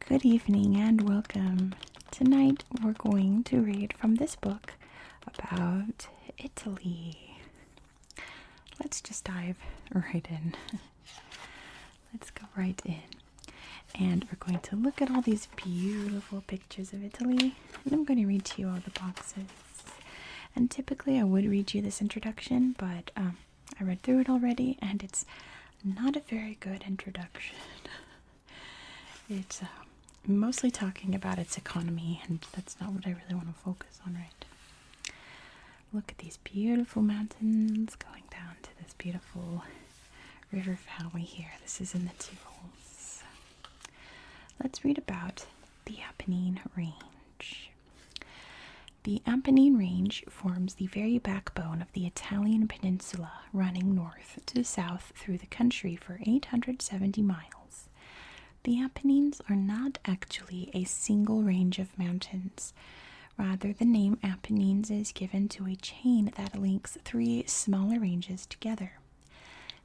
Good evening and welcome. Tonight we're going to read from this book about Italy. Let's just dive right in. Let's go right in. And we're going to look at all these beautiful pictures of Italy. And I'm going to read to you all the boxes. And typically I would read you this introduction, but I read through it already and it's not a very good introduction. It's mostly talking about its economy, and that's not what I really want to focus on, right? Look at these beautiful mountains going down to this beautiful river valley here. This is in the Tyrols. Let's read about the Apennine Range. The Apennine Range forms the very backbone of the Italian peninsula, running north to south through the country for 870 miles. The Apennines are not actually a single range of mountains. Rather, the name Apennines is given to a chain that links three smaller ranges together.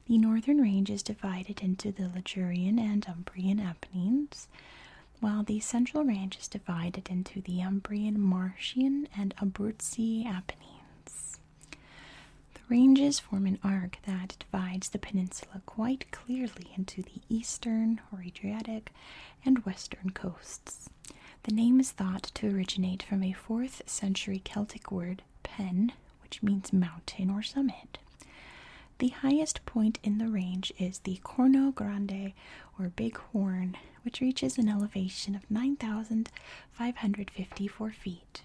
The northern range is divided into the Ligurian and Umbrian Apennines, while the central range is divided into the Umbrian, Marsian, and Abruzzi Apennines. The ranges form an arc that divides the peninsula quite clearly into the eastern, or Adriatic, and western coasts. The name is thought to originate from a 4th century Celtic word, pen, which means mountain or summit. The highest point in the range is the Corno Grande, or Big Horn, which reaches an elevation of 9,554 feet.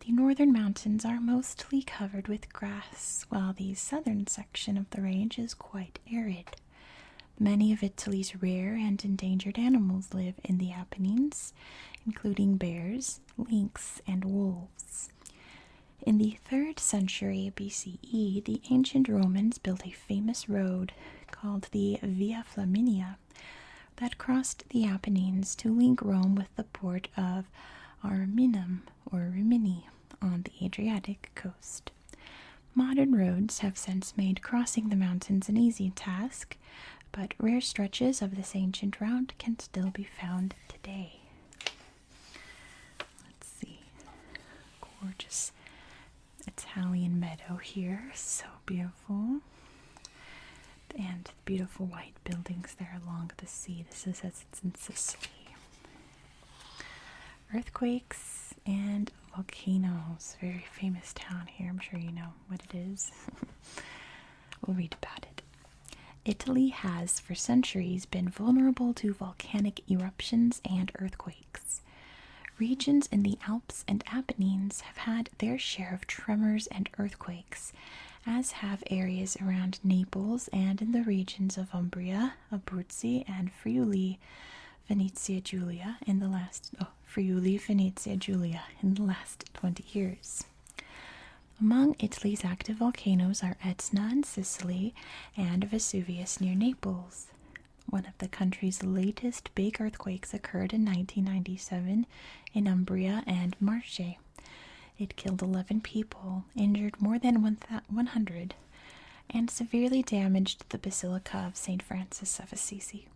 The northern mountains are mostly covered with grass, while the southern section of the range is quite arid. Many of Italy's rare and endangered animals live in the Apennines, including bears, lynx, and wolves. In the 3rd century BCE, the ancient Romans built a famous road called the Via Flaminia that crossed the Apennines to link Rome with the port of Ariminum, or Rimini, on the Adriatic coast. Modern roads have since made crossing the mountains an easy task, but rare stretches of this ancient route can still be found today. Let's see. Gorgeous Italian meadow here, so beautiful. And beautiful white buildings there along the sea. This is as it's in Sicily. Earthquakes and volcanoes. Very famous town here. I'm sure you know what it is. We'll read about it. Italy has for centuries been vulnerable to volcanic eruptions and earthquakes. Regions in the Alps and Apennines have had their share of tremors and earthquakes, as have areas around Naples and in the regions of Umbria, Abruzzi, and Friuli, Venezia Giulia in the last 20 years. Among Italy's active volcanoes are Etna in Sicily and Vesuvius near Naples. One of the country's latest big earthquakes occurred in 1997 in Umbria and Marche. It killed 11 people, injured more than 100, and severely damaged the Basilica of St. Francis of Assisi.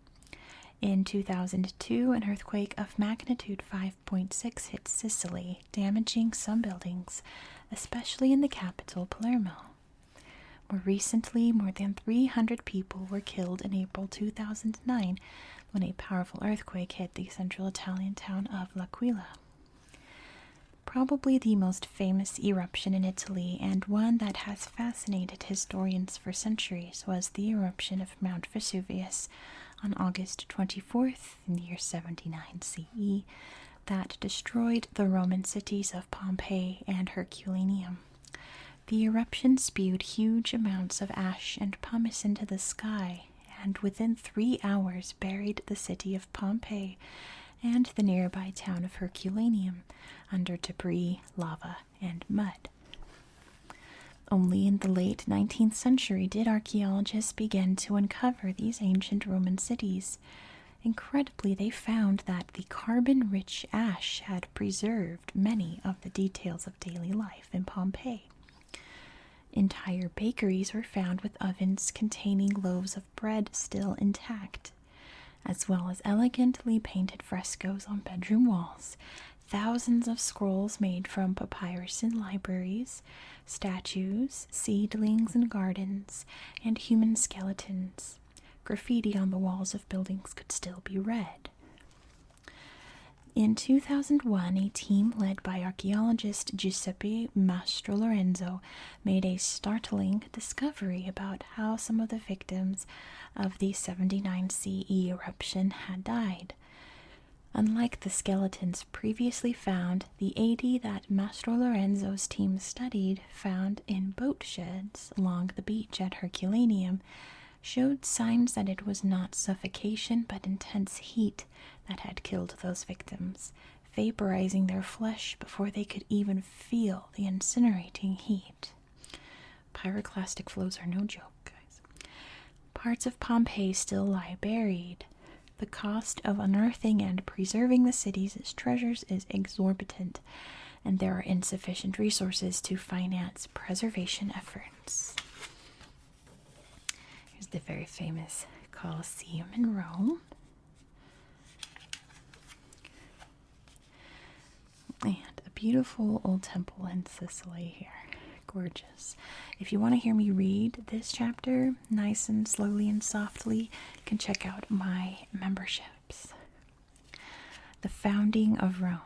In 2002, an earthquake of magnitude 5.6 hit Sicily, damaging some buildings, especially in the capital, Palermo. More recently, more than 300 people were killed in April 2009 when a powerful earthquake hit the central Italian town of L'Aquila. Probably the most famous eruption in Italy, and one that has fascinated historians for centuries, was the eruption of Mount Vesuvius on August 24th in the year 79 CE that destroyed the Roman cities of Pompeii and Herculaneum. The eruption spewed huge amounts of ash and pumice into the sky, and within 3 hours buried the city of Pompeii and the nearby town of Herculaneum under debris, lava, and mud. Only in the late 19th century did archaeologists begin to uncover these ancient Roman cities. Incredibly, they found that the carbon-rich ash had preserved many of the details of daily life in Pompeii. Entire bakeries were found with ovens containing loaves of bread still intact. as well as elegantly painted frescoes on bedroom walls, thousands of scrolls made from papyrus in libraries, statues, seedlings in gardens, and human skeletons. Graffiti on the walls of buildings could still be read. In 2001, a team led by archaeologist Giuseppe Mastrolorenzo made a startling discovery about how some of the victims of the 79 CE eruption had died. Unlike the skeletons previously found, the 80 that Mastrolorenzo's team studied, found in boat sheds along the beach at Herculaneum, showed signs that it was not suffocation but intense heat that had killed those victims, vaporizing their flesh before they could even feel the incinerating heat. Pyroclastic flows are no joke, guys. Parts of Pompeii still lie buried. The cost of unearthing and preserving the city's treasures is exorbitant, and there are insufficient resources to finance preservation efforts. Here's the very famous Colosseum in Rome. And a beautiful old temple in Sicily here. Gorgeous. If you want to hear me read this chapter nice and slowly and softly, you can check out my memberships. The founding of Rome.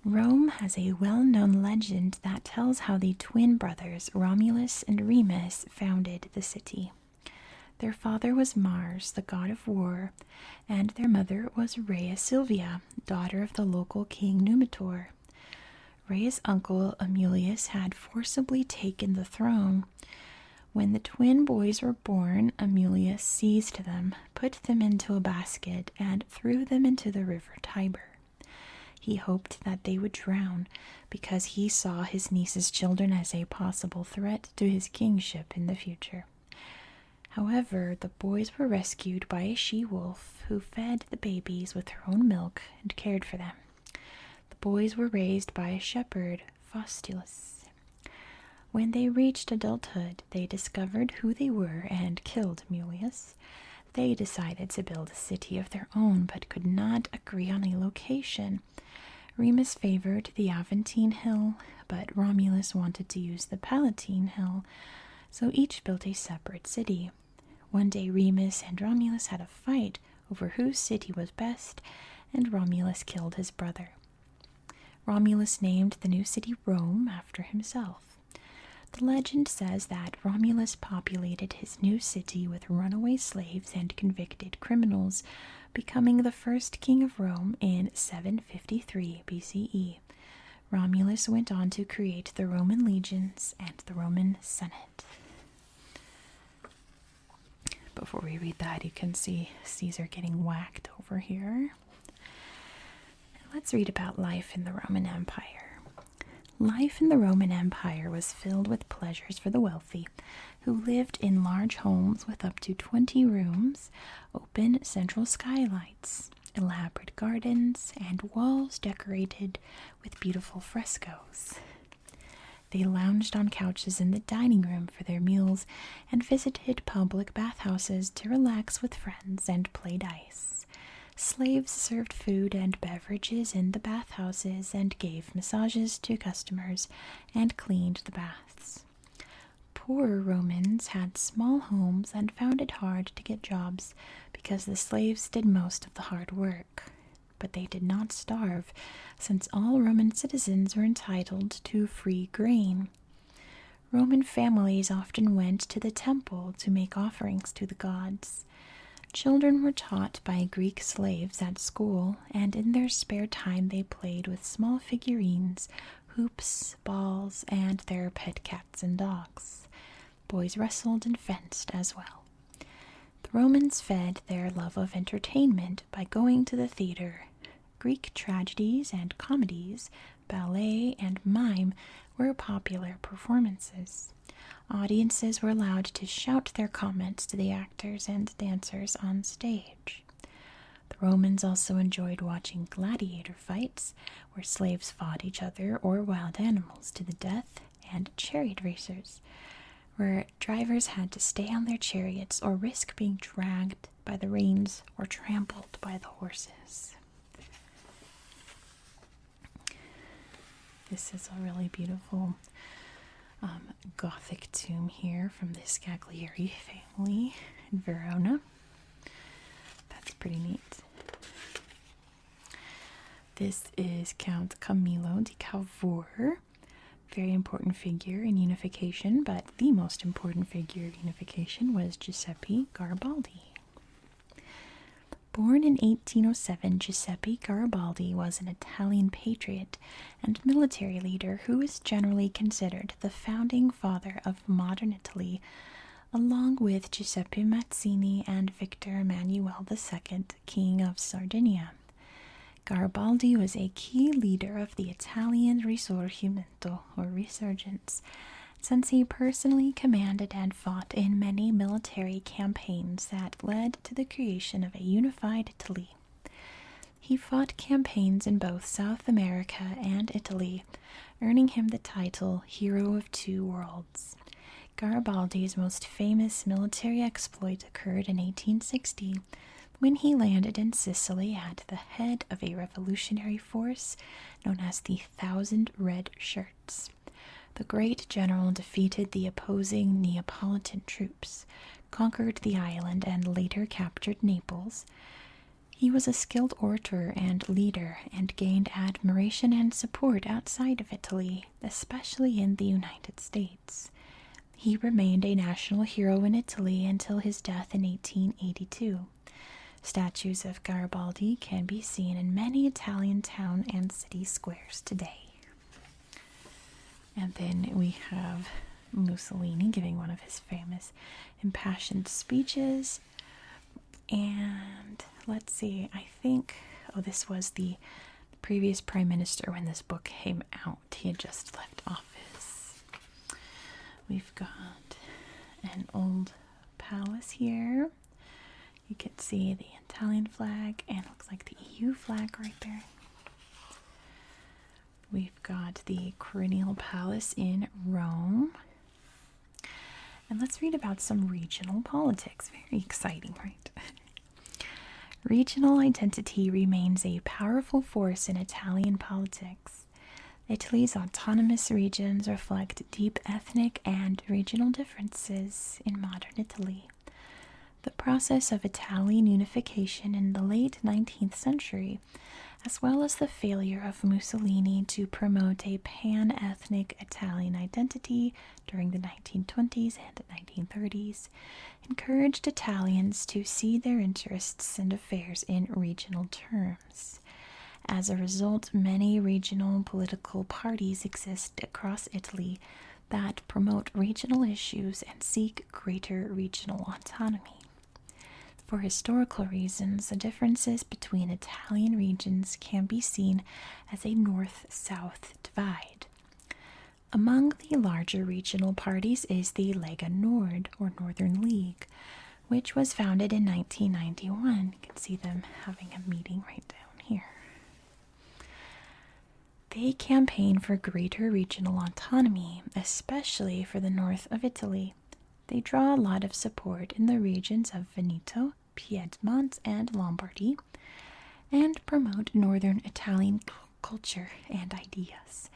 Rome has a well-known legend that tells how the twin brothers Romulus and Remus founded the city. Their father was Mars, the god of war, and their mother was Rhea Silvia, daughter of the local king Numitor. Rhea's uncle Amulius had forcibly taken the throne. When the twin boys were born, Amulius seized them, put them into a basket, and threw them into the river Tiber. He hoped that they would drown, because he saw his niece's children as a possible threat to his kingship in the future. However, the boys were rescued by a she-wolf who fed the babies with her own milk and cared for them. The boys were raised by a shepherd, Faustulus. When they reached adulthood, they discovered who they were and killed Amulius. They decided to build a city of their own, but could not agree on a location. Remus favored the Aventine Hill, but Romulus wanted to use the Palatine Hill, so each built a separate city. One day Remus and Romulus had a fight over whose city was best, and Romulus killed his brother. Romulus named the new city Rome after himself. The legend says that Romulus populated his new city with runaway slaves and convicted criminals, becoming the first king of Rome in 753 BCE. Romulus went on to create the Roman legions and the Roman Senate. Before we read that, you can see Caesar getting whacked over here. Let's read about life in the Roman Empire. Life in the Roman Empire was filled with pleasures for the wealthy, who lived in large homes with up to 20 rooms, open central skylights, elaborate gardens, and walls decorated with beautiful frescoes. They lounged on couches in the dining room for their meals and visited public bathhouses to relax with friends and play dice. Slaves served food and beverages in the bathhouses and gave massages to customers and cleaned the baths. Poorer Romans had small homes and found it hard to get jobs because the slaves did most of the hard work. But they did not starve, since all Roman citizens were entitled to free grain. Roman families often went to the temple to make offerings to the gods. Children were taught by Greek slaves at school, and in their spare time they played with small figurines, hoops, balls, and their pet cats and dogs. Boys wrestled and fenced as well. The Romans fed their love of entertainment by going to the theater. Greek tragedies and comedies, ballet, and mime were popular performances. Audiences were allowed to shout their comments to the actors and dancers on stage. The Romans also enjoyed watching gladiator fights, where slaves fought each other or wild animals to the death, and chariot racers, where drivers had to stay on their chariots or risk being dragged by the reins or trampled by the horses. This is a really beautiful Gothic tomb here from the Scaglieri family in Verona. That's pretty neat. This is Count Camillo di Cavour. Very important figure in unification, but the most important figure of unification was Giuseppe Garibaldi. Born in 1807, Giuseppe Garibaldi was an Italian patriot and military leader who is generally considered the founding father of modern Italy, along with Giuseppe Mazzini and Victor Emmanuel II, King of Sardinia. Garibaldi was a key leader of the Italian Risorgimento, or resurgence, since he personally commanded and fought in many military campaigns that led to the creation of a unified Italy. He fought campaigns in both South America and Italy, earning him the title Hero of Two Worlds. Garibaldi's most famous military exploit occurred in 1860, when he landed in Sicily at the head of a revolutionary force known as the Thousand Red Shirts. The great general defeated the opposing Neapolitan troops, conquered the island, and later captured Naples. He was a skilled orator and leader and gained admiration and support outside of Italy, especially in the United States. He remained a national hero in Italy until his death in 1882. Statues of Garibaldi can be seen in many Italian town and city squares today. And then we have Mussolini giving one of his famous impassioned speeches. And let's see, I think, this was the previous prime minister when this book came out. He had just left office. We've got an old palace here. You can see the Italian flag, and it looks like the EU flag right there. We've got the Quirinal Palace in Rome. And let's read about some regional politics. Very exciting, right? Regional identity remains a powerful force in Italian politics. Italy's autonomous regions reflect deep ethnic and regional differences in modern Italy. The process of Italian unification in the late 19th century, as well as the failure of Mussolini to promote a pan-ethnic Italian identity during the 1920s and 1930s, encouraged Italians to see their interests and affairs in regional terms. As a result, many regional political parties exist across Italy that promote regional issues and seek greater regional autonomy. For historical reasons, the differences between Italian regions can be seen as a north-south divide. Among the larger regional parties is the Lega Nord, or Northern League, which was founded in 1991. You can see them having a meeting right down here. They campaign for greater regional autonomy, especially for the north of Italy. They draw a lot of support in the regions of Veneto, Piedmont, and Lombardy, and promote northern Italian culture and ideas.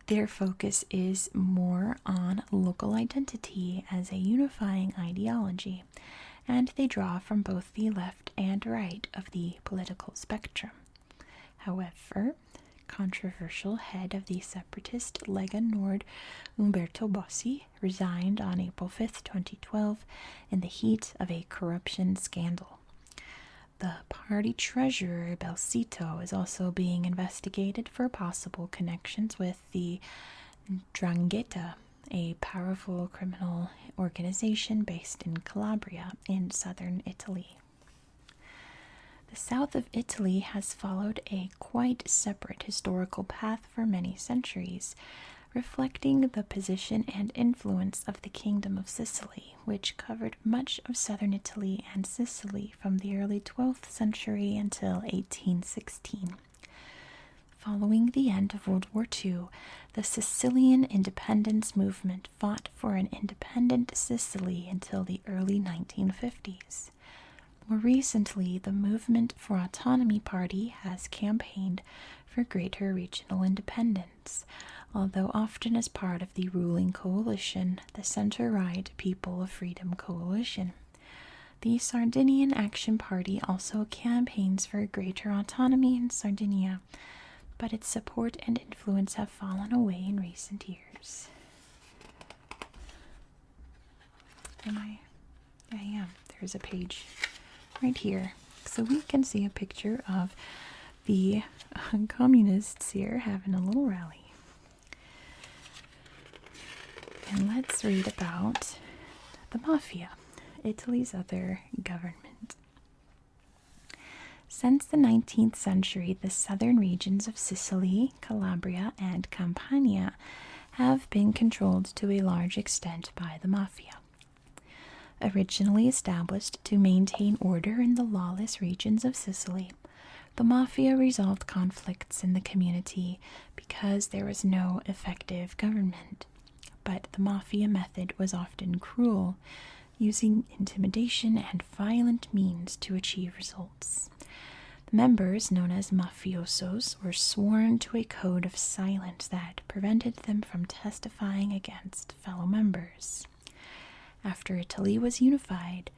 Their focus is more on local identity as a unifying ideology, and they draw from both the left and right of the political spectrum. However, controversial head of the separatist Lega Nord, Umberto Bossi, resigned on April 5, 2012, in the heat of a corruption scandal. The party treasurer, Belsito, is also being investigated for possible connections with the 'Ndrangheta, a powerful criminal organization based in Calabria in southern Italy. The south of Italy has followed a quite separate historical path for many centuries, reflecting the position and influence of the Kingdom of Sicily, which covered much of southern Italy and Sicily from the early 12th century until 1816. Following the end of World War II, the Sicilian independence movement fought for an independent Sicily until the early 1950s. More recently, the Movement for Autonomy Party has campaigned for greater regional independence, although often as part of the ruling coalition, the center-right People of Freedom Coalition. The Sardinian Action Party also campaigns for greater autonomy in Sardinia, but its support and influence have fallen away in recent years. I am. There's a page right here. So we can see a picture of the communists here having a little rally. And let's read about the Mafia, Italy's other government. Since the 19th century, the southern regions of Sicily, Calabria, and Campania have been controlled to a large extent by the Mafia. Originally established to maintain order in the lawless regions of Sicily, the Mafia resolved conflicts in the community because there was no effective government. But the Mafia method was often cruel, using intimidation and violent means to achieve results. The members, known as mafiosos, were sworn to a code of silence that prevented them from testifying against fellow members. After Italy was unified,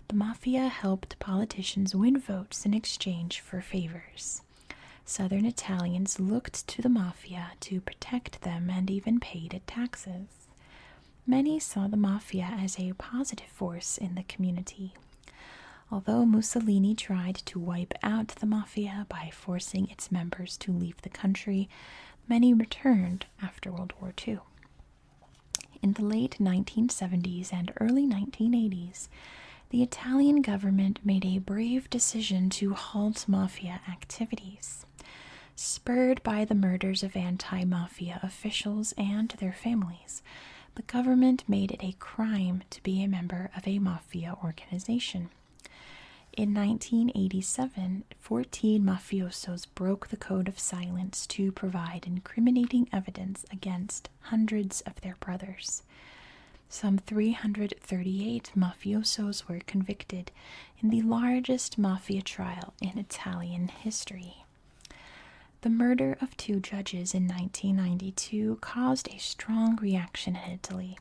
the Mafia helped politicians win votes in exchange for favors. Southern Italians looked to the Mafia to protect them and even paid taxes. Many saw the Mafia as a positive force in the community. Although Mussolini tried to wipe out the Mafia by forcing its members to leave the country, many returned after World War II. In the late 1970s and early 1980s, the Italian government made a brave decision to halt Mafia activities. Spurred by the murders of anti-Mafia officials and their families, the government made it a crime to be a member of a Mafia organization. In 1987, 14 mafiosos broke the code of silence to provide incriminating evidence against hundreds of their brothers. Some 338 mafiosos were convicted in the largest mafia trial in Italian history. The murder of 2 judges in 1992 caused a strong reaction in Italy.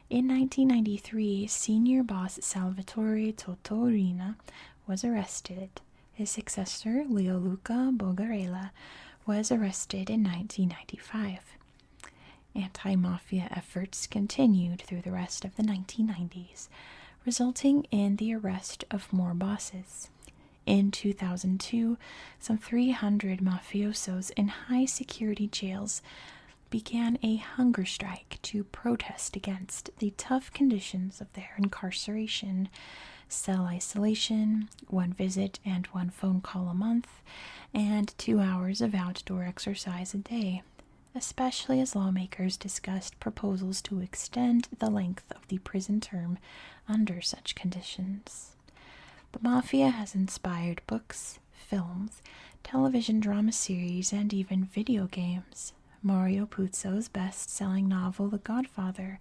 In 1993, senior boss Salvatore Totorina was arrested. His successor, Leoluca Bogarella, was arrested in 1995. Anti-mafia efforts continued through the rest of the 1990s, resulting in the arrest of more bosses. In 2002, some 300 mafiosos in high-security jails began a hunger strike to protest against the tough conditions of their incarceration, cell isolation, 1 visit and 1 phone call a month, and 2 hours of outdoor exercise a day, especially as lawmakers discussed proposals to extend the length of the prison term under such conditions. The Mafia has inspired books, films, television drama series, and even video games. Mario Puzo's best-selling novel The Godfather,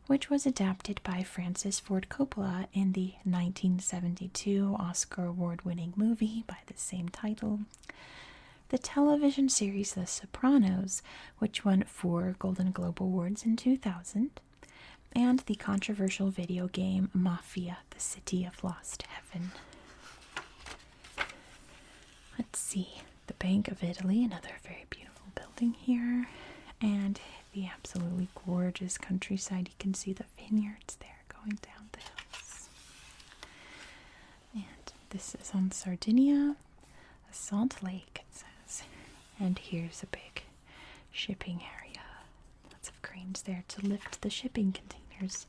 which was adapted by Francis Ford Coppola in the 1972 Oscar award-winning movie by the same title. The television series The Sopranos, which won 4 Golden Globe Awards in 2000, and the controversial video game Mafia, The City of Lost Heaven. Let's see. The Bank of Italy, another very beautiful building here, and the absolutely gorgeous countryside. You can see the vineyards there going down the hills. And this is on Sardinia, a salt lake, it says. And here's a big shipping area. Lots of cranes there to lift the shipping containers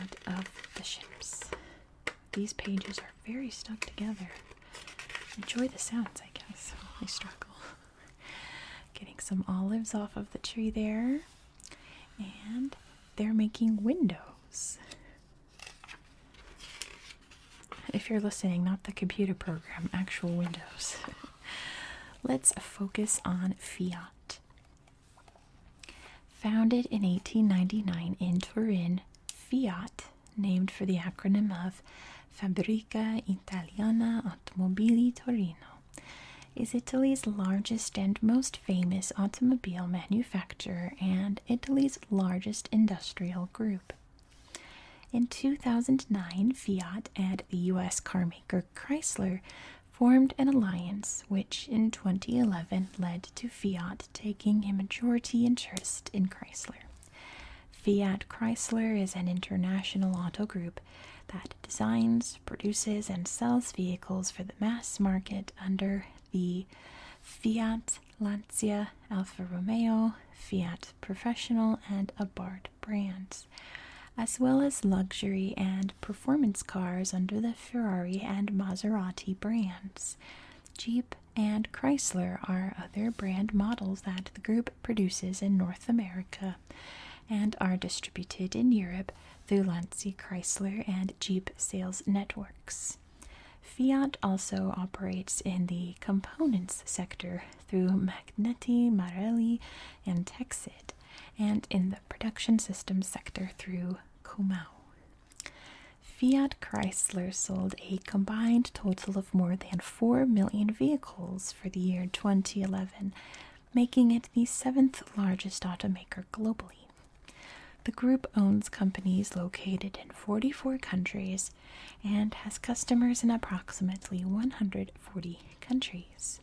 out of the ships. These pages are very stuck together. Enjoy the sounds, I guess. I struggle. Getting some olives off of the tree there. And they're making windows. If you're listening, not the computer program, actual windows. Let's focus on Fiat. Founded in 1899 in Turin, Fiat, named for the acronym of Fabbrica Italiana Automobili Torino is Italy's largest and most famous automobile manufacturer and Italy's largest industrial group. In 2009, Fiat and the U.S. carmaker Chrysler formed an alliance which in 2011 led to Fiat taking a majority interest in Chrysler. Fiat Chrysler is an international auto group that designs, produces, and sells vehicles for the mass market under the Fiat, Lancia, Alfa Romeo, Fiat Professional, and Abarth brands, as well as luxury and performance cars under the Ferrari and Maserati brands. Jeep and Chrysler are other brand models that the group produces in North America and are distributed in Europe through Lancia Chrysler and Jeep sales networks. Fiat also operates in the components sector through Magneti Marelli and Texid, and in the production systems sector through Comau. Fiat Chrysler sold a combined total of more than 4 million vehicles for the year 2011, making it the 7th largest automaker globally. The group owns companies located in 44 countries and has customers in approximately 140 countries.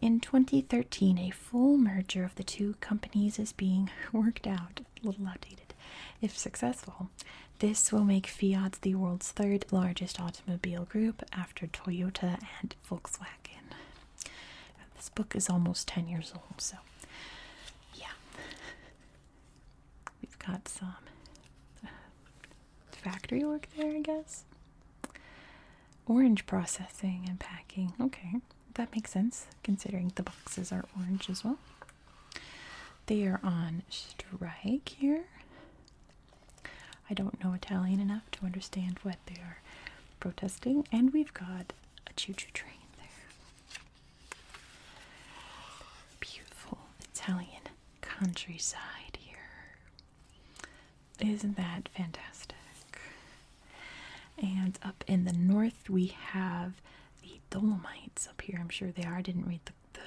In 2013, a full merger of the two companies is being worked out, a little outdated, if successful. This will make Fiat the world's 3rd largest automobile group after Toyota and Volkswagen. This book is almost 10 years old, so yeah. We've got some factory work there, I guess. Orange processing and packing. Okay, that makes sense, considering the boxes are orange as well. They are on strike here. I don't know Italian enough to understand what they are protesting. And we've got a choo-choo train there. Beautiful Italian countryside here. Isn't that fantastic? And up in the north we have the Dolomites up here. I'm sure they are. I didn't read the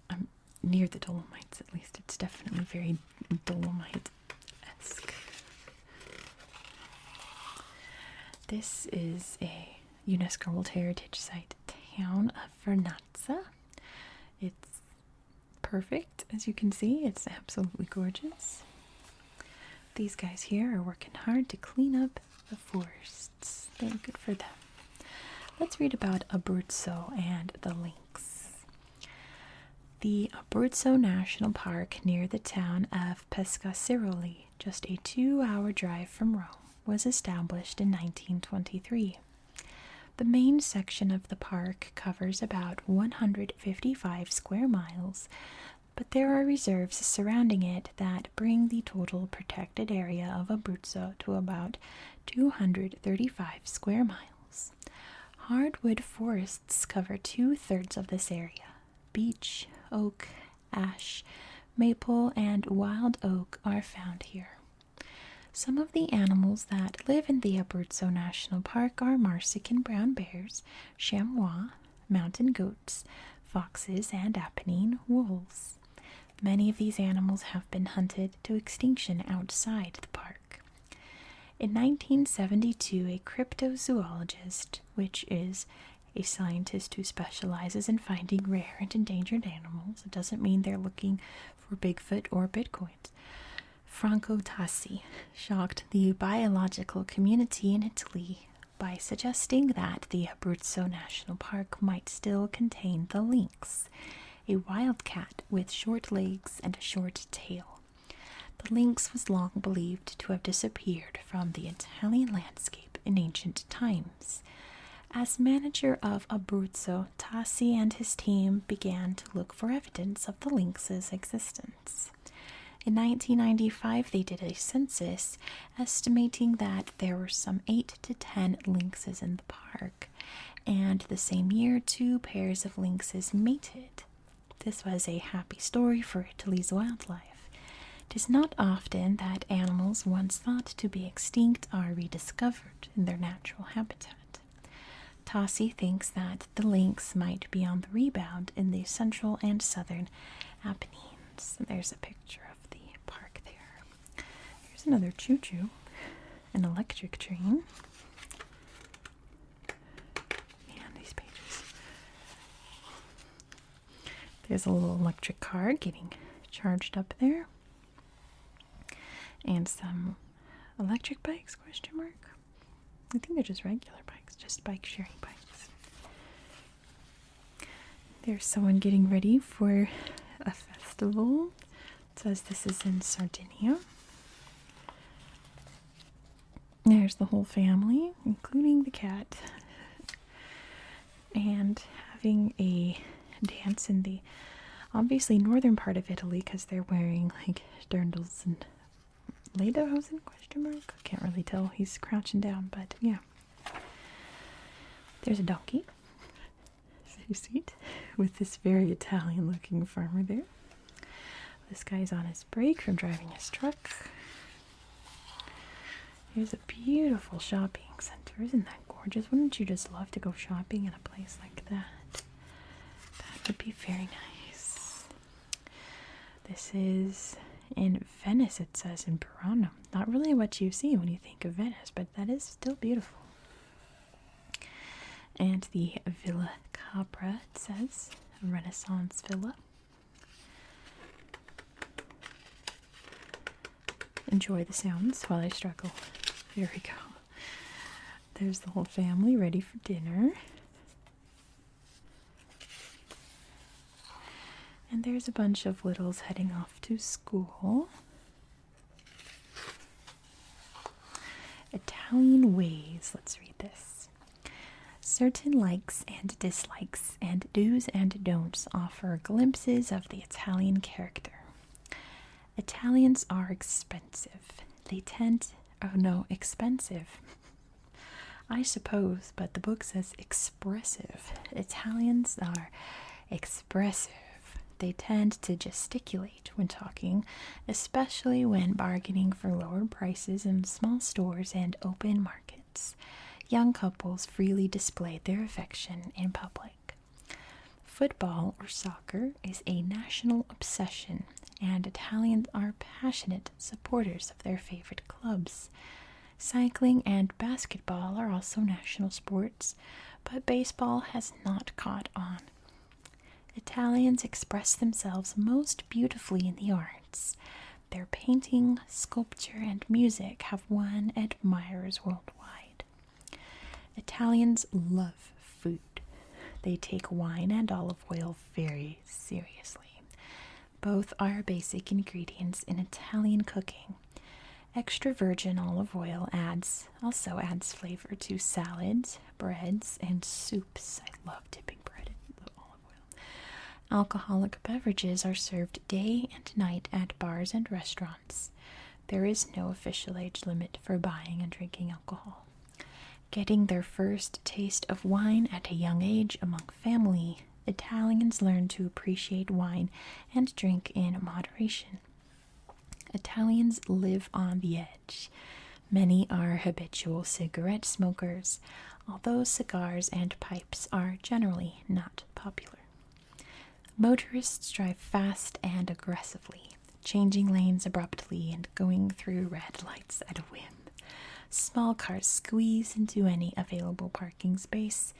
I'm near the Dolomites, at least. It's definitely very Dolomite-esque. This is a UNESCO World Heritage Site town of Vernazza. It's perfect, as you can see. It's absolutely gorgeous. These guys here are working hard to clean up the forests. They're good for them. Let's read about Abruzzo and the lynx. The Abruzzo National Park near the town of Pescasseroli, just a 2-hour drive from Rome, was established in 1923. The main section of the park covers about 155 square miles, but there are reserves surrounding it that bring the total protected area of Abruzzo to about 235 square miles. Hardwood forests cover 2/3 of this area. Beech, oak, ash, maple, and wild oak are found here. Some of the animals that live in the Abruzzo National Park are Marsican brown bears, chamois, mountain goats, foxes, and Apennine wolves. Many of these animals have been hunted to extinction outside the park. In 1972, a cryptozoologist, which is a scientist who specializes in finding rare and endangered animals, it doesn't mean they're looking for Bigfoot or Bitcoins, Franco Tassi, shocked the biological community in Italy by suggesting that the Abruzzo National Park might still contain the lynx, a wildcat with short legs and a short tail. The lynx was long believed to have disappeared from the Italian landscape in ancient times. As manager of Abruzzo, Tassi and his team began to look for evidence of the lynx's existence. In 1995, they did a census estimating that there were some 8 to 10 lynxes in the park, and the same year 2 pairs of lynxes mated. This was a happy story for Italy's wildlife. It is not often that animals once thought to be extinct are rediscovered in their natural habitat. Tassi thinks that the lynx might be on the rebound in the central and southern Apennines. And there's a picture of the park there. Here's another choo-choo, an electric train. Man, these pages. There's a little electric car getting charged up there. And some electric bikes, question mark? I think they're just regular bikes, just bike sharing bikes. There's someone getting ready for a festival. It says this is in Sardinia. There's the whole family, including the cat. And having a dance in the obviously northern part of Italy because they're wearing like dirndls and lederhosen, question mark? I can't really tell. He's crouching down, but yeah. There's a donkey. Very sweet. With this very Italian looking farmer there. This guy's on his break from driving his truck. Here's a beautiful shopping center. Isn't that gorgeous? Wouldn't you just love to go shopping in a place like that? That would be very nice. This is in Venice, it says, in Burano. Not really what you see when you think of Venice, but that is still beautiful. And the Villa Capra, it says, a Renaissance villa. Enjoy the sounds while I struggle. There we go. There's the whole family ready for dinner. And there's a bunch of littles heading off to school. Italian ways. Let's read this. Certain likes and dislikes and do's and don'ts offer glimpses of the Italian character. Italians are expensive. They tend... Oh no, expensive. I suppose, but the book says expressive. Italians are expressive. They tend to gesticulate when talking, especially when bargaining for lower prices in small stores and open markets. Young couples freely display their affection in public. Football or soccer is a national obsession, and Italians are passionate supporters of their favorite clubs. Cycling and basketball are also national sports, but baseball has not caught on. Italians express themselves most beautifully in the arts. Their painting, sculpture, and music have won admirers worldwide. Italians love food. They take wine and olive oil very seriously. Both are basic ingredients in Italian cooking. Extra virgin olive oil also adds flavor to salads, breads, and soups. I love dipping bread in the olive oil. Alcoholic beverages are served day and night at bars and restaurants. There is no official age limit for buying and drinking alcohol. Getting their first taste of wine at a young age among family, Italians learn to appreciate wine and drink in moderation. Italians live on the edge. Many are habitual cigarette smokers, although cigars and pipes are generally not popular. Motorists drive fast and aggressively, changing lanes abruptly and going through red lights at a whim. Small cars squeeze into any available parking space,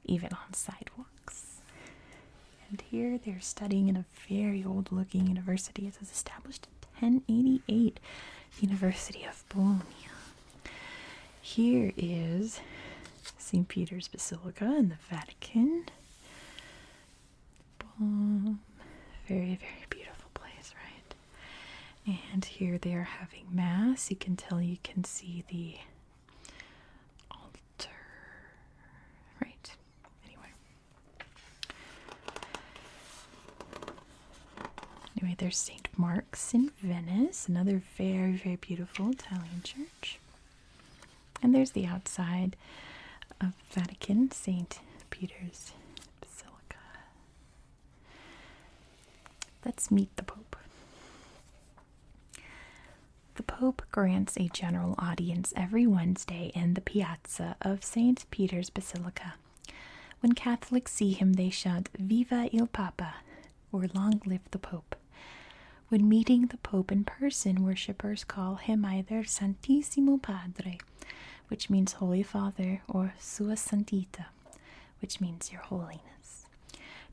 even on sidewalks. And here they're studying in a very old-looking university. It was established in 1088, University of Bologna. Here is St. Peter's Basilica in the Vatican. Very, very beautiful place, right? And here they are having Mass. You can tell, you can see the altar, right? Anyway, there's St. Mark's in Venice, another very, very beautiful Italian church. And there's the outside of Vatican, St. Peter's Basilica. Let's meet the Pope. The Pope grants a general audience every Wednesday in the piazza of St. Peter's Basilica. When Catholics see him, they shout, "Viva il Papa," or "Long live the Pope." When meeting the Pope in person, worshippers call him either Santissimo Padre, which means Holy Father, or Sua Santità, which means Your Holiness.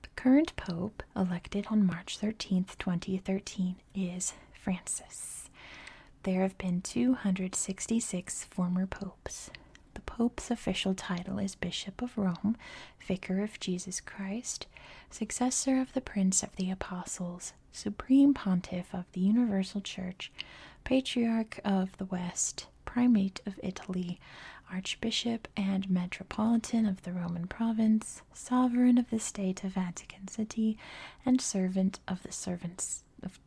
The current Pope, elected on March 13th, 2013, is Francis. There have been 266 former popes. The Pope's official title is Bishop of Rome, Vicar of Jesus Christ, successor of the Prince of the Apostles, Supreme Pontiff of the Universal Church, Patriarch of the West, Primate of Italy, Archbishop and Metropolitan of the Roman Province, Sovereign of the State of Vatican City, and Servant of the Servants of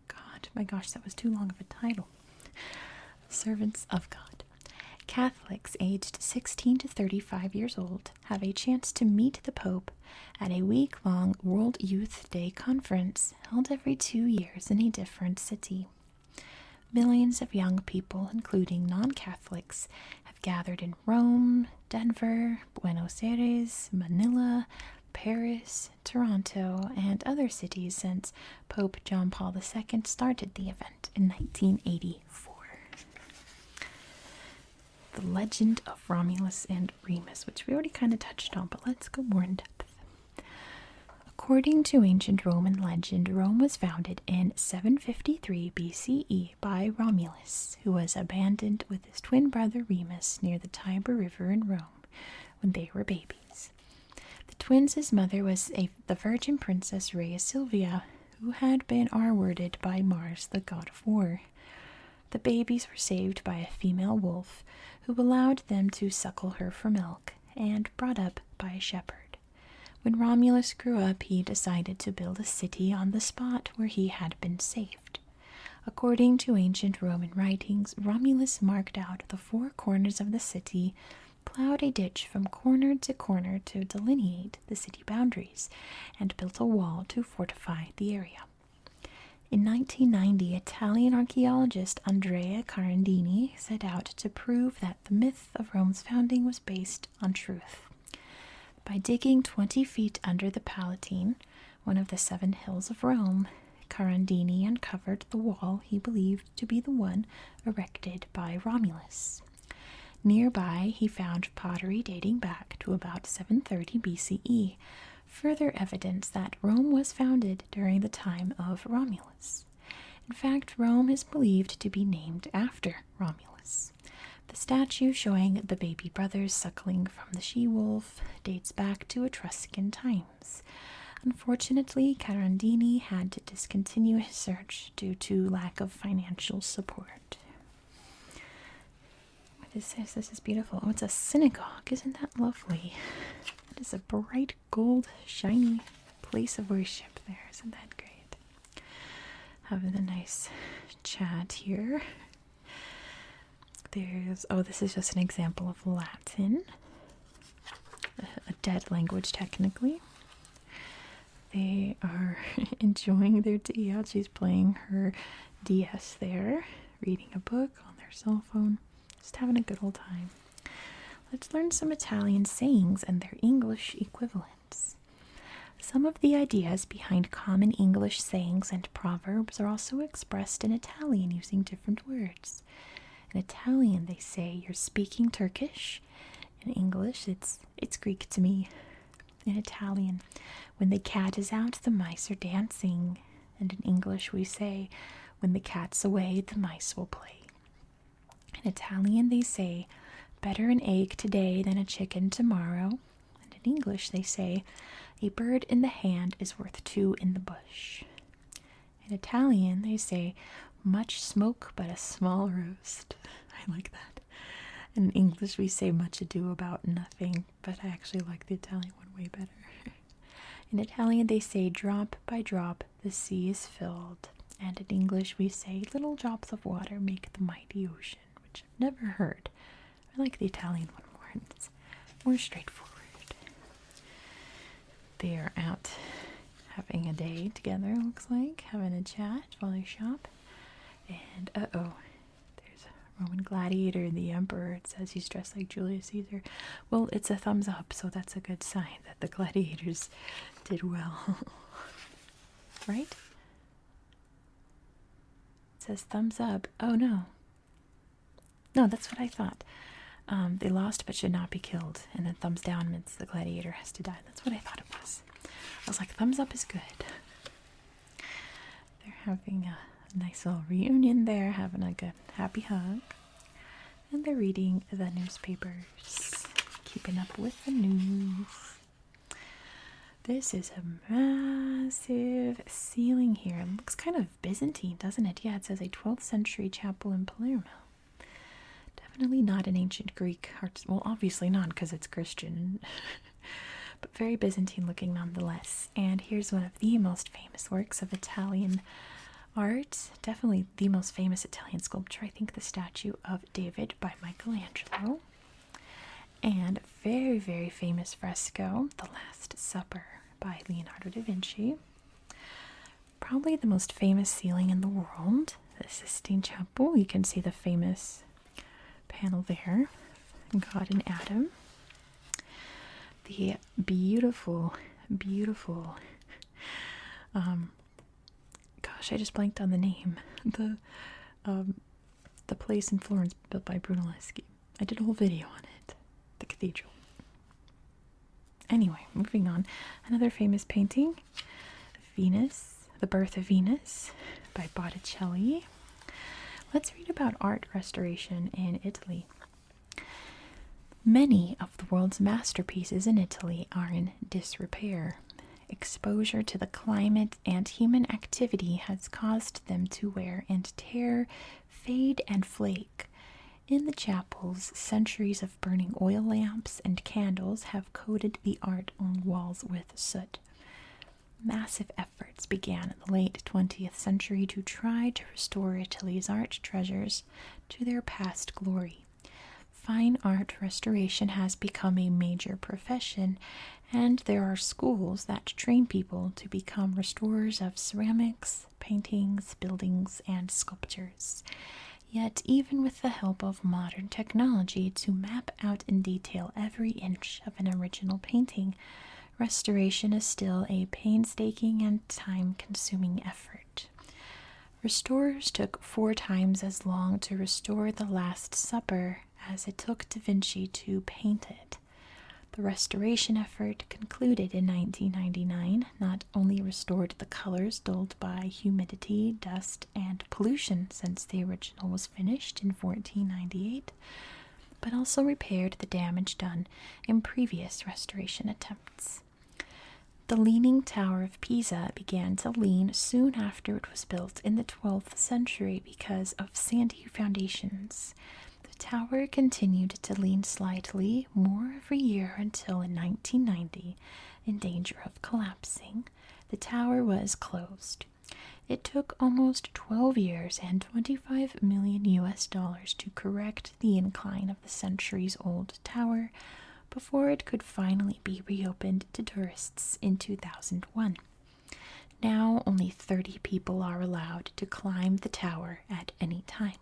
God. My gosh, that was too long of a title. Servants of God. Catholics aged 16 to 35 years old have a chance to meet the Pope at a week-long World Youth Day conference held every 2 years in a different city. Millions of young people, including non-Catholics, have gathered in Rome, Denver, Buenos Aires, Manila, Paris, Toronto, and other cities since Pope John Paul II started the event in 1984. The legend of Romulus and Remus, which we already kind of touched on, but let's go more in depth. According to ancient Roman legend, Rome was founded in 753 BCE by Romulus, who was abandoned with his twin brother Remus near the Tiber River in Rome when they were babies. The twins' mother was the virgin princess Rhea Silvia, who had been R-worded by Mars, the god of war. The babies were saved by a female wolf who allowed them to suckle her for milk, and brought up by a shepherd. When Romulus grew up, he decided to build a city on the spot where he had been saved. According to ancient Roman writings, Romulus marked out the 4 corners of the city, plowed a ditch from corner to corner to delineate the city boundaries, and built a wall to fortify the area. In 1990, Italian archaeologist Andrea Carandini set out to prove that the myth of Rome's founding was based on truth. By digging 20 feet under the Palatine, one of the 7 hills of Rome, Carandini uncovered the wall he believed to be the one erected by Romulus. Nearby, he found pottery dating back to about 730 BCE, further evidence that Rome was founded during the time of Romulus. In fact, Rome is believed to be named after Romulus. The statue showing the baby brothers suckling from the she-wolf dates back to Etruscan times. Unfortunately, Carandini had to discontinue his search due to lack of financial support. What is this? This is beautiful. Oh, it's a synagogue. Isn't that lovely? It is a bright gold, shiny place of worship there. Isn't that great? Having a nice chat here. This is just an example of Latin. A dead language, technically. They are enjoying their tea. Yeah, she's playing her DS there, reading a book on their cell phone, just having a good old time. Let's learn some Italian sayings and their English equivalents. Some of the ideas behind common English sayings and proverbs are also expressed in Italian using different words. In Italian, they say, "You're speaking Turkish." In English, it's Greek to me. In Italian, "When the cat is out, the mice are dancing." And in English, we say, "When the cat's away, the mice will play." In Italian, they say, "Better an egg today than a chicken tomorrow." And in English, they say, "A bird in the hand is worth 2 in the bush." In Italian, they say, "Much smoke but a small roast." I like that. In English, we say "much ado about nothing," but I actually like the Italian one way better. In Italian, they say, "Drop by drop, the sea is filled." And in English, we say, "Little drops of water make the mighty ocean," which I've never heard. I like the Italian one more. It's more straightforward. They are out having a day together, looks like, having a chat while they shop. And uh-oh, there's a Roman gladiator, the emperor. It says he's dressed like Julius Caesar. Well, it's a thumbs up, so that's a good sign that the gladiators did well. Right? It says thumbs up. Oh no. No, that's what I thought. They lost but should not be killed. And then thumbs down means the gladiator has to die. That's what I thought it was. I was like, thumbs up is good. They're having a nice little reunion there, having a good happy hug. And they're reading the newspapers, keeping up with the news. This is a massive ceiling here. It looks kind of Byzantine, doesn't it? Yeah, it says a 12th century chapel in Palermo. Definitely not an ancient Greek art. Well, obviously not because it's Christian. But very Byzantine looking nonetheless. And here's one of the most famous works of Italian art. Definitely the most famous Italian sculpture. I think the statue of David by Michelangelo. And very, very famous fresco, The Last Supper by Leonardo da Vinci. Probably the most famous ceiling in the world, the Sistine Chapel. You can see the famous panel there, God and Adam. The beautiful, beautiful, gosh, I just blanked on the name. The place in Florence built by Brunelleschi. I did a whole video on it. The cathedral. Anyway, moving on. Another famous painting, Venus, The Birth of Venus by Botticelli. Let's read about art restoration in Italy. Many of the world's masterpieces in Italy are in disrepair. Exposure to the climate and human activity has caused them to wear and tear, fade and flake. In the chapels, centuries of burning oil lamps and candles have coated the art on walls with soot. Massive efforts began in the late 20th century to try to restore Italy's art treasures to their past glory. Fine art restoration has become a major profession, and there are schools that train people to become restorers of ceramics, paintings, buildings, and sculptures. Yet, even with the help of modern technology to map out in detail every inch of an original painting, restoration is still a painstaking and time-consuming effort. Restorers took 4 times as long to restore The Last Supper as it took Da Vinci to paint it. The restoration effort concluded in 1999 not only restored the colors dulled by humidity, dust, and pollution since the original was finished in 1498, but also repaired the damage done in previous restoration attempts. The Leaning Tower of Pisa began to lean soon after it was built in the 12th century because of sandy foundations. The tower continued to lean slightly more every year until in 1990, in danger of collapsing, the tower was closed. It took almost 12 years and $25 million to correct the incline of the centuries-old tower before it could finally be reopened to tourists in 2001. Now only 30 people are allowed to climb the tower at any time.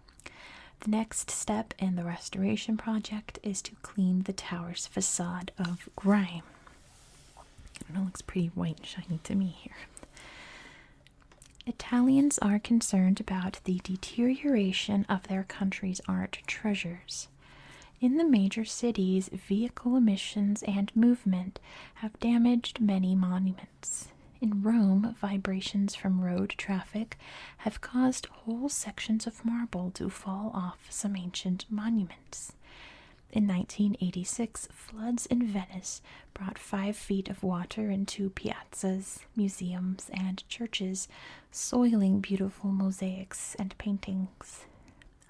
The next step in the restoration project is to clean the tower's facade of grime. It looks pretty white and shiny to me here. Italians are concerned about the deterioration of their country's art treasures. In the major cities, vehicle emissions and movement have damaged many monuments. In Rome, vibrations from road traffic have caused whole sections of marble to fall off some ancient monuments. In 1986, floods in Venice brought 5 feet of water into piazzas, museums, and churches, soiling beautiful mosaics and paintings.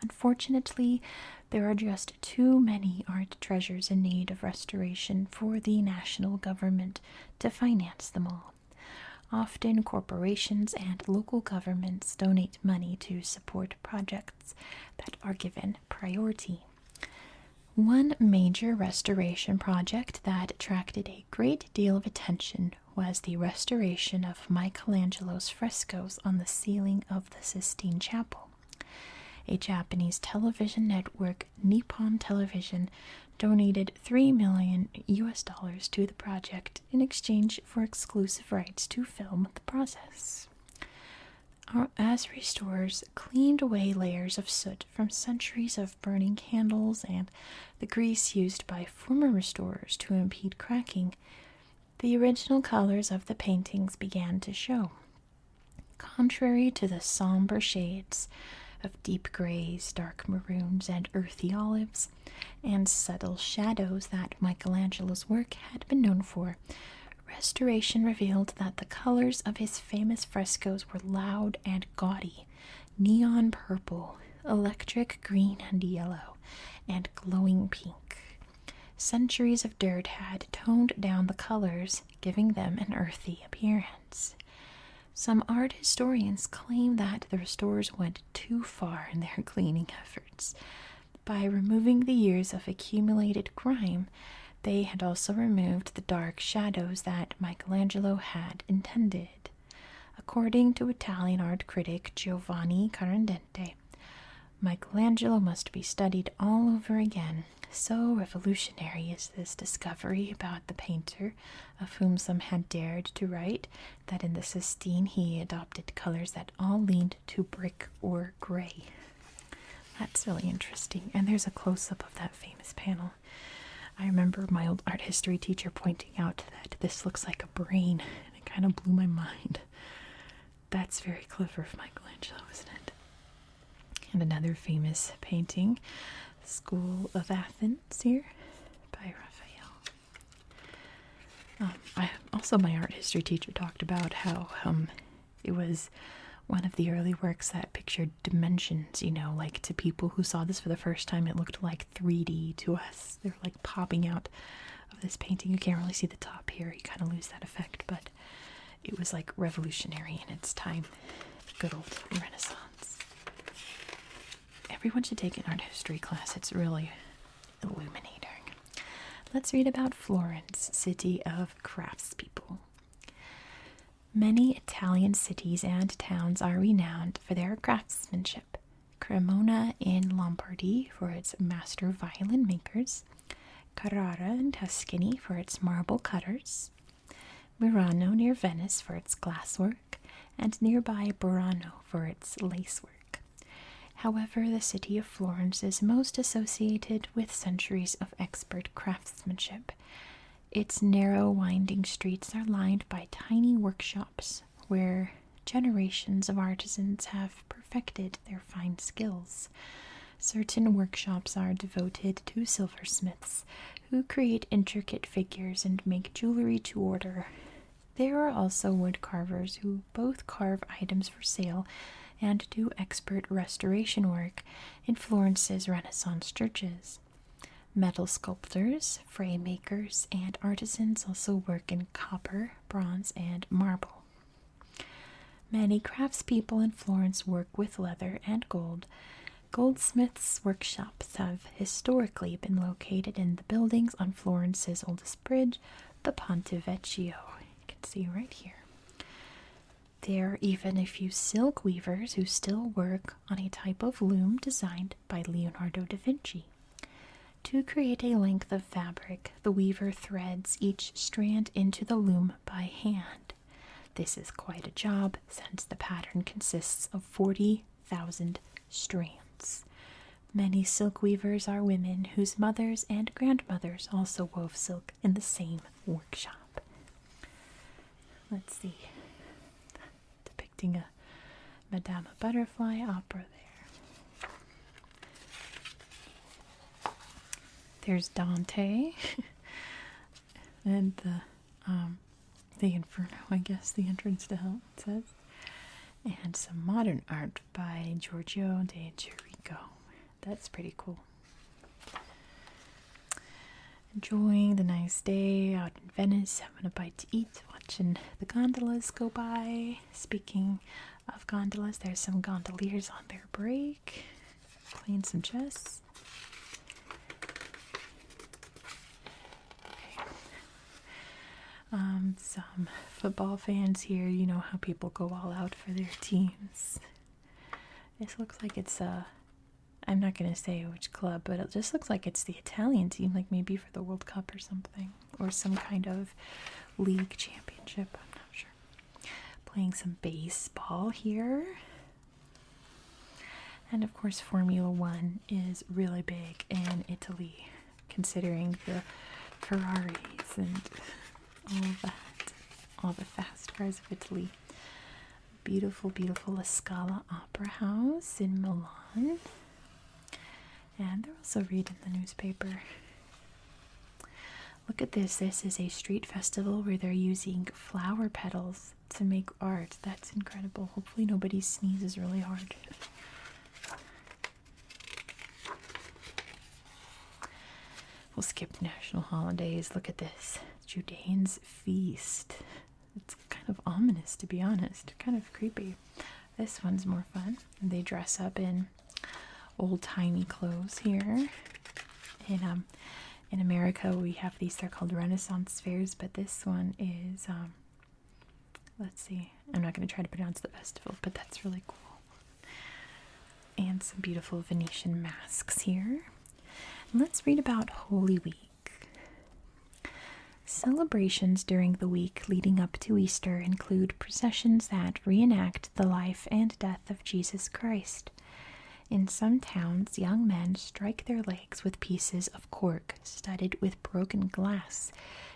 Unfortunately, there are just too many art treasures in need of restoration for the national government to finance them all. Often, corporations and local governments donate money to support projects that are given priority. One major restoration project that attracted a great deal of attention was the restoration of Michelangelo's frescoes on the ceiling of the Sistine Chapel. a Japanese television network, Nippon Television, donated $3 million to the project in exchange for exclusive rights to film the process. As restorers cleaned away layers of soot from centuries of burning candles and the grease used by former restorers to impede cracking, the original colors of the paintings began to show. Contrary to the somber shades of deep grays, dark maroons, and earthy olives, and subtle shadows that Michelangelo's work had been known for, restoration revealed that the colors of his famous frescoes were loud and gaudy: neon purple, electric green and yellow, and glowing pink. Centuries of dirt had toned down the colors, giving them an earthy appearance. Some art historians claim that the restorers went too far in their cleaning efforts. By removing the years of accumulated grime, they had also removed the dark shadows that Michelangelo had intended. According to Italian art critic Giovanni Carandente, Michelangelo must be studied all over again. So revolutionary is this discovery about the painter, of whom some had dared to write that in the Sistine he adopted colors that all leaned to brick or gray. That's really interesting. And there's a close-up of that famous panel. I remember my old art history teacher pointing out that this looks like a brain, and it kind of blew my mind. That's very clever of Michelangelo, isn't it? And another famous painting, School of Athens here, by Raphael. My art history teacher talked about how it was one of the early works that pictured dimensions, like to people who saw this for the first time, it looked like 3D to us. They're like popping out of this painting. You can't really see the top here, you kind of lose that effect, but it was like revolutionary in its time. Good old Renaissance. Everyone should take an art history class. It's really illuminating. Let's read about Florence, city of craftspeople. Many Italian cities and towns are renowned for their craftsmanship. Cremona in Lombardy for its master violin makers, Carrara in Tuscany for its marble cutters, Murano near Venice for its glasswork, and nearby Burano for its lacework. However, the city of Florence is most associated with centuries of expert craftsmanship. Its narrow, winding streets are lined by tiny workshops where generations of artisans have perfected their fine skills. Certain workshops are devoted to silversmiths who create intricate figures and make jewelry to order. There are also wood carvers who both carve items for sale and do expert restoration work in Florence's Renaissance churches. Metal sculptors, frame makers, and artisans also work in copper, bronze, and marble. Many craftspeople in Florence work with leather and gold. Goldsmiths' workshops have historically been located in the buildings on Florence's oldest bridge, the Ponte Vecchio. You can see right here. There are even a few silk weavers who still work on a type of loom designed by Leonardo da Vinci. To create a length of fabric, the weaver threads each strand into the loom by hand. This is quite a job since the pattern consists of 40,000 strands. Many silk weavers are women whose mothers and grandmothers also wove silk in the same workshop. Let's see. Depicting a Madame Butterfly opera there. There's Dante and the Inferno, I guess, the entrance to hell, it says. And some modern art by Giorgio de Chirico. That's pretty cool. Enjoying the nice day out in Venice, having a bite to eat, watching the gondolas go by. Speaking of gondolas, there's some gondoliers on their break, playing some chess. Some football fans here, you know how people go all out for their teams. This looks like it's I'm not going to say which club, but it just looks like it's the Italian team, like maybe for the World Cup or something, or some kind of league championship. I'm not sure. Playing some baseball here. And of course, Formula One is really big in Italy, considering the Ferraris and all of that, all the fast cars of Italy. Beautiful, beautiful La Scala Opera House in Milan. And they're also reading the newspaper. Look at this. This is a street festival where they're using flower petals to make art. That's incredible. Hopefully nobody sneezes really hard. We'll skip national holidays. Look at this. Judean's Feast. It's kind of ominous, to be honest. Kind of creepy. This one's more fun. They dress up in old-timey clothes here. In America, we have these. They're called Renaissance fairs, but this one is, let's see. I'm not going to try to pronounce the festival, but that's really cool. And some beautiful Venetian masks here. And let's read about Holy Week. Celebrations during the week leading up to Easter include processions that reenact the life and death of Jesus Christ. In some towns, young men strike their legs with pieces of cork studded with broken glass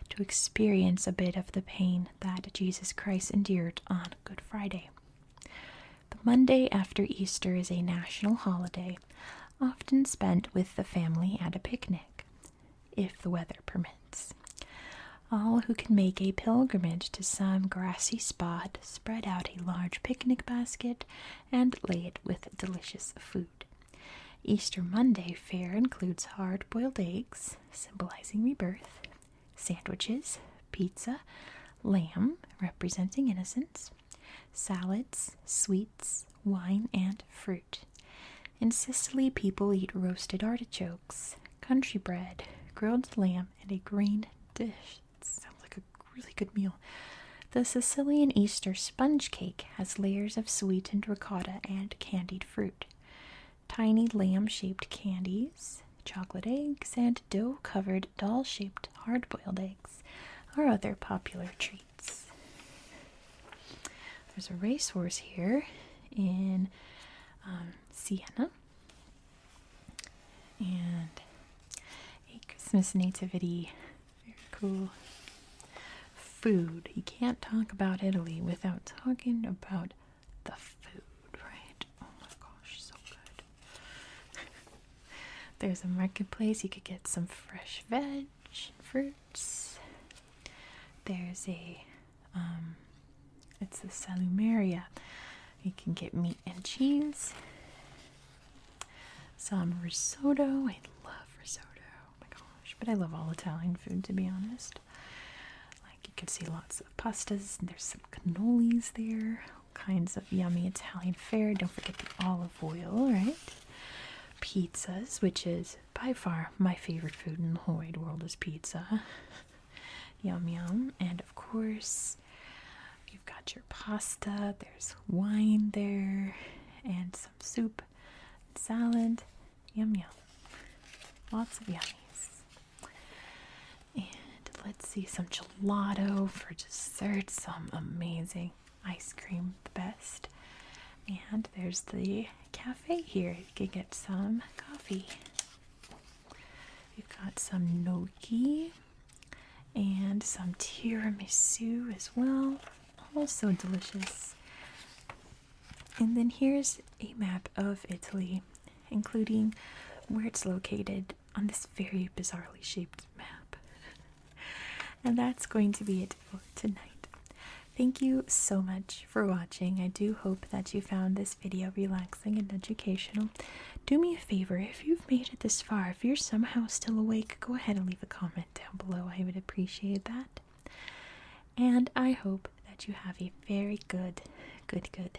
to experience a bit of the pain that Jesus Christ endured on Good Friday. The Monday after Easter is a national holiday, often spent with the family at a picnic, if the weather permits. All who can make a pilgrimage to some grassy spot spread out a large picnic basket and lay it with delicious food. Easter Monday fare includes hard-boiled eggs, symbolizing rebirth, sandwiches, pizza, lamb, representing innocence, salads, sweets, wine, and fruit. In Sicily, people eat roasted artichokes, country bread, grilled lamb, and a green dish. Sounds like a really good meal. The Sicilian Easter sponge cake has layers of sweetened ricotta and candied fruit. Tiny lamb-shaped candies, chocolate eggs, and dough-covered doll-shaped hard-boiled eggs are other popular treats. There's a racehorse here in Siena. And a Christmas nativity. Very cool. Food. You can't talk about Italy without talking about the food, right? Oh my gosh, so good. There's a marketplace. You could get some fresh veg, fruits. There's a, it's a salumeria. You can get meat and cheese. Some risotto. I love risotto. Oh my gosh. But I love all Italian food, to be honest. You can see lots of pastas, and there's some cannolis there, all kinds of yummy Italian fare. Don't forget the olive oil, right? Pizzas, which is by far my favorite food in the whole wide world, is pizza. Yum yum. And of course, you've got your pasta. There's wine there, and some soup, and salad. Yum yum. Lots of yummies. And let's see, some gelato for dessert, some amazing ice cream, the best. And there's the cafe here. You can get some coffee. You've got some gnocchi and some tiramisu as well. Also delicious. And then here's a map of Italy, including where it's located on this very bizarrely shaped map. And that's going to be it for tonight. Thank you so much for watching. I do hope that you found this video relaxing and educational. Do me a favor, if you've made it this far, if you're somehow still awake, go ahead and leave a comment down below. I would appreciate that. And I hope that you have a very good night.